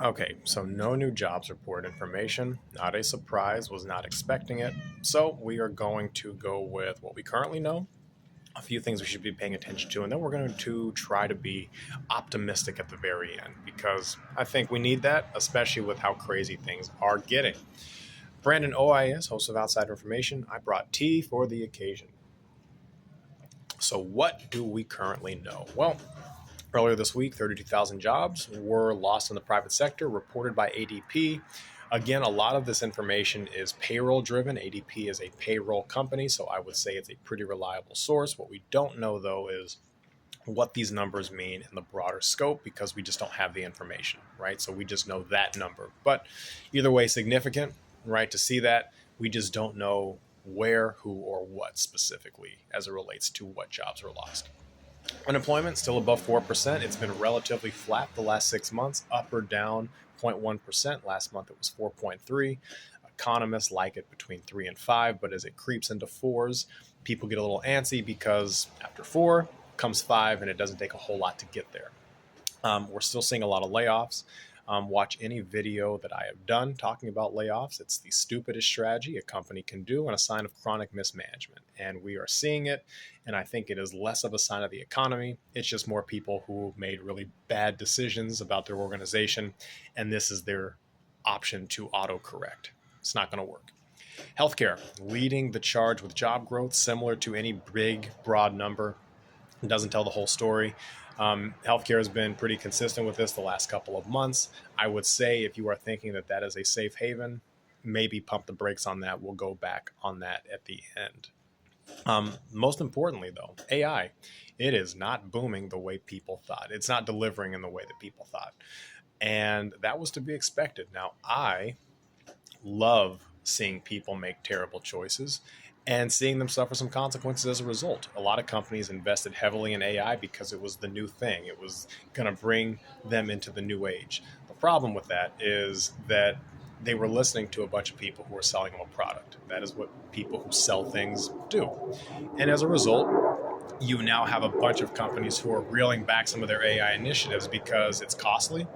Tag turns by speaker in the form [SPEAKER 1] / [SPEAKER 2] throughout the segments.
[SPEAKER 1] Okay, so no new jobs report information. Not a surprise, was not expecting it. So we are going to go with what we currently know, a few things we should be paying attention to, and then we're going to try to be optimistic at the very end because I think we need that, especially with how crazy things are getting. Brandon OIAS, host of Outside Information, I brought tea for the occasion. So, what do we currently know? Well, earlier this week, 32,000 jobs were lost in the private sector, reported by ADP. Again, a lot of this information is payroll driven. ADP is a payroll company, so I would say it's a pretty reliable source. What we don't know, though, is what these numbers mean in the broader scope because we just don't have the information, right? So we just know that number. But either way, significant, right? To see that, we just don't know where, who, or what specifically as it relates to what jobs were lost. Unemployment still above 4%. It's been relatively flat the last 6 months, up or down 0.1%. Last month it was 4.3. Economists like it between 3 and 5, but as it creeps into fours, people get a little antsy because after 4 comes 5 and it doesn't take a whole lot to get there. We're still seeing a lot of layoffs. Watch any video that I have done talking about layoffs. It's the stupidest strategy a company can do and a sign of chronic mismanagement. And we are seeing it. And I think it is less of a sign of the economy. It's just more people who made really bad decisions about their organization. And this is their option to autocorrect. It's not going to work. Healthcare leading the charge with job growth, similar to any big, broad number. It doesn't tell the whole story. Healthcare has been pretty consistent with this the last couple of months. I would say if you are thinking that that is a safe haven, maybe pump the brakes on that. We'll go back on that at the end. Most importantly, though, AI, it is not booming the way people thought. It's not delivering in the way that people thought. And that was to be expected. Now, I love seeing people make terrible choices and seeing them suffer some consequences as a result. A lot of companies invested heavily in AI because it was the new thing. It was going to bring them into the new age. The problem with that is that they were listening to a bunch of people who were selling them a product. That is what people who sell things do. And as a result, you now have a bunch of companies who are reeling back some of their AI initiatives because it's costly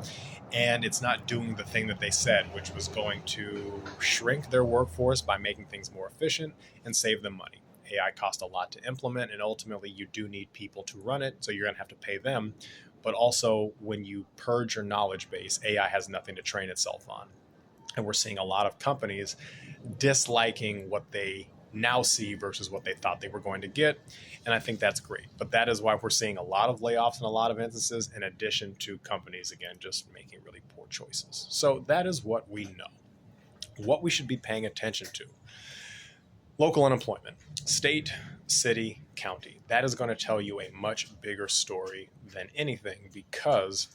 [SPEAKER 1] and it's not doing the thing that they said, which was going to shrink their workforce by making things more efficient and save them money. AI costs a lot to implement, and ultimately you do need people to run it, so you're going to have to pay them. But also, when you purge your knowledge base, AI has nothing to train itself on. And we're seeing a lot of companies disliking what they now see versus what they thought they were going to get. And I think that's great. But that is why we're seeing a lot of layoffs in a lot of instances, in addition to companies, again, just making really poor choices. So that is what we know. What we should be paying attention to. Local unemployment, state, city, county. That is going to tell you a much bigger story than anything because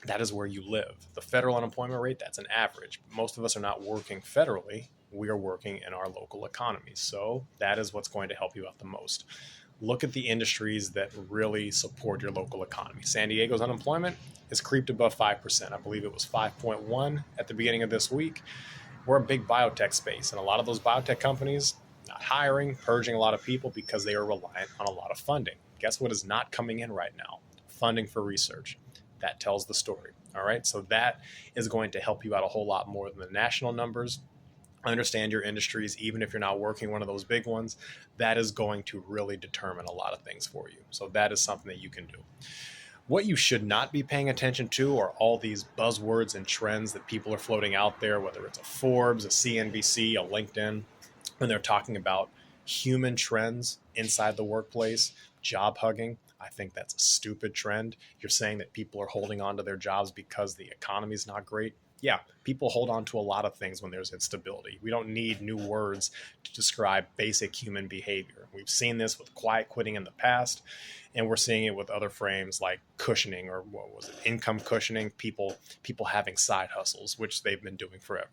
[SPEAKER 1] that is where you live. The federal unemployment rate, that's an average. Most of us are not working federally. We are working in our local economies. So that is what's going to help you out the most. Look at the industries that really support your local economy. San Diego's unemployment has creeped above 5%. I believe it was 5.1 at the beginning of this week. We're a big biotech space, and a lot of those biotech companies not hiring, purging a lot of people because they are reliant on a lot of funding. Guess what is not coming in right now? Funding for research. That tells the story. All right. So that is going to help you out a whole lot more than the national numbers. Understand your industries, even if you're not working one of those big ones. That is going to really determine a lot of things for you. So that is something that you can do. What you should not be paying attention to are all these buzzwords and trends that people are floating out there, whether it's a Forbes, a CNBC, a LinkedIn, when they're talking about human trends inside the workplace, job hugging. I think that's a stupid trend. You're saying that people are holding on to their jobs because the economy is not great. Yeah, people hold on to a lot of things when there's instability. We don't need new words to describe basic human behavior. We've seen this with quiet quitting in the past, and we're seeing it with other frames like cushioning, or what was it, income cushioning, people having side hustles, which they've been doing forever.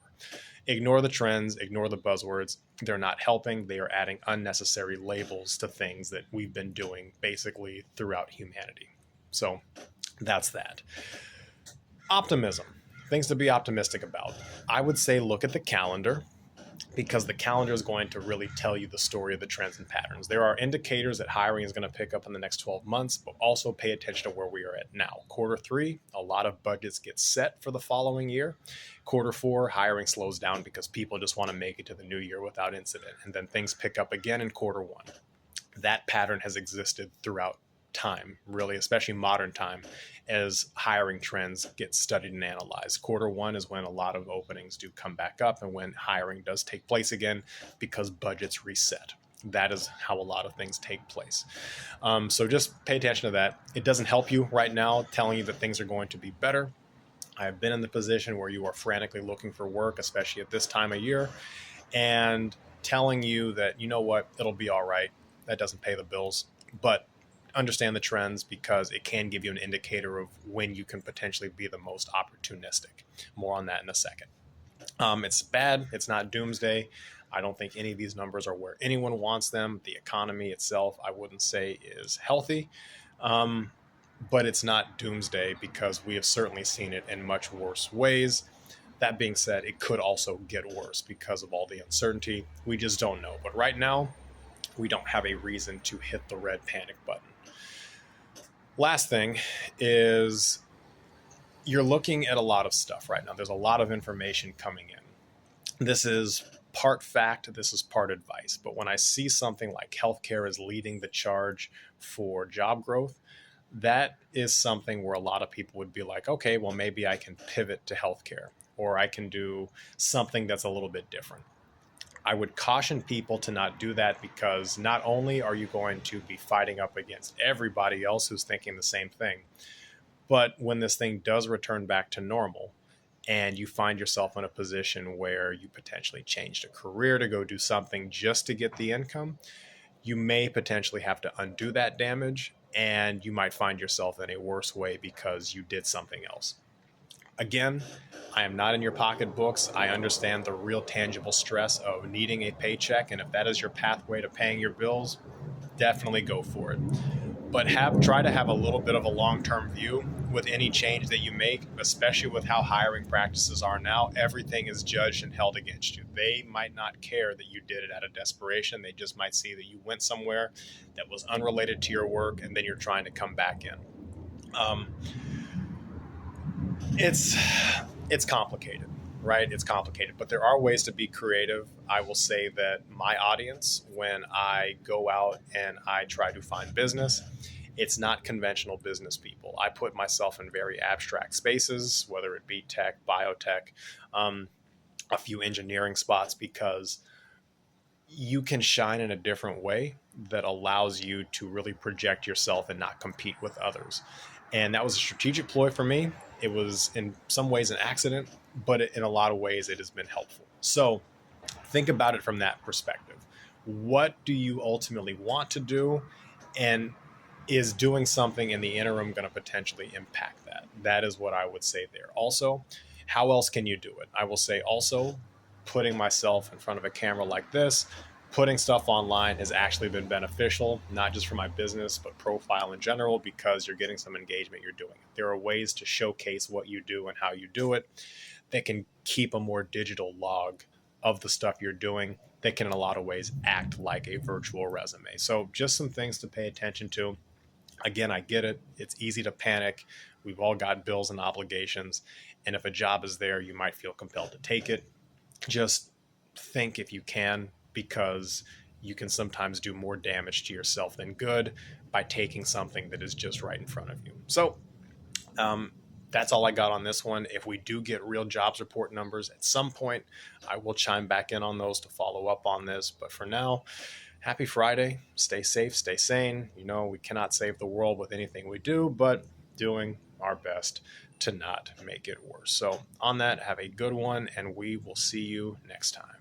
[SPEAKER 1] Ignore the trends, ignore the buzzwords. They're not helping. They are adding unnecessary labels to things that we've been doing basically throughout humanity. So that's that. Optimism. Things to be optimistic about. I would say look at the calendar. because the calendar is going to really tell you the story of the trends and patterns. There are indicators that hiring is going to pick up in the next 12 months, but also pay attention to where we are at now. Quarter three, a lot of budgets get set for the following year. Quarter four, hiring slows down because people just want to make it to the new year without incident. And then things pick up again in quarter one. That pattern has existed throughout time, really, especially modern time, as hiring trends get studied and analyzed. Quarter one is when a lot of openings do come back up and when hiring does take place again because budgets reset. That is how a lot of things take place. So just pay attention to that. It doesn't help you right now telling you that things are going to be better. I have been in the position where you are frantically looking for work, especially at this time of year, and telling you that, you know what, it'll be all right. That doesn't pay the bills, but understand the trends because it can give you an indicator of when you can potentially be the most opportunistic. More on that in a second. It's bad. It's not doomsday. I don't think any of these numbers are where anyone wants them. The economy itself, I wouldn't say is healthy, but it's not doomsday because we have certainly seen it in much worse ways. That being said, it could also get worse because of all the uncertainty. We just don't know. But right now, we don't have a reason to hit the red panic button. Last thing is you're looking at a lot of stuff right now. There's a lot of information coming in. This is part fact, this is part advice. But when I see something like healthcare is leading the charge for job growth, that is something where a lot of people would be like, okay, well, maybe I can pivot to healthcare or I can do something that's a little bit different. I would caution people to not do that because not only are you going to be fighting up against everybody else who's thinking the same thing, but when this thing does return back to normal and you find yourself in a position where you potentially changed a career to go do something just to get the income, you may potentially have to undo that damage and you might find yourself in a worse way because you did something else. Again, I am not in your pocketbooks. I understand the real tangible stress of needing a paycheck. And if that is your pathway to paying your bills, definitely go for it. But try to have a little bit of a long-term view with any change that you make, especially with how hiring practices are now. Everything is judged and held against you. They might not care that you did it out of desperation. They just might see that you went somewhere that was unrelated to your work and then you're trying to come back in. It's complicated, right? It's complicated, but there are ways to be creative. I will say that my audience, when I go out and I try to find business, it's not conventional business people. I put myself in very abstract spaces, whether it be tech, biotech, a few engineering spots, because you can shine in a different way that allows you to really project yourself and not compete with others. And that was a strategic ploy for me. It was in some ways an accident, but in a lot of ways it has been helpful. So think about it from that perspective. What do you ultimately want to do? And is doing something in the interim going to potentially impact that? That is what I would say there. Also, how else can you do it? I will say also, putting myself in front of a camera like this, putting stuff online has actually been beneficial, not just for my business, but profile in general, because you're getting some engagement, you're doing it. There are ways to showcase what you do and how you do it that can keep a more digital log of the stuff you're doing that can in a lot of ways act like a virtual resume. So just some things to pay attention to. Again, I get it. It's easy to panic. We've all got bills and obligations. And if a job is there, you might feel compelled to take it. Just think if you can, because you can sometimes do more damage to yourself than good by taking something that is just right in front of you. So that's all I got on this one. If we do get real jobs report numbers at some point, I will chime back in on those to follow up on this. But for now, happy Friday. Stay safe, stay sane. You know, we cannot save the world with anything we do, but doing our best to not make it worse. So on that, have a good one, and we will see you next time.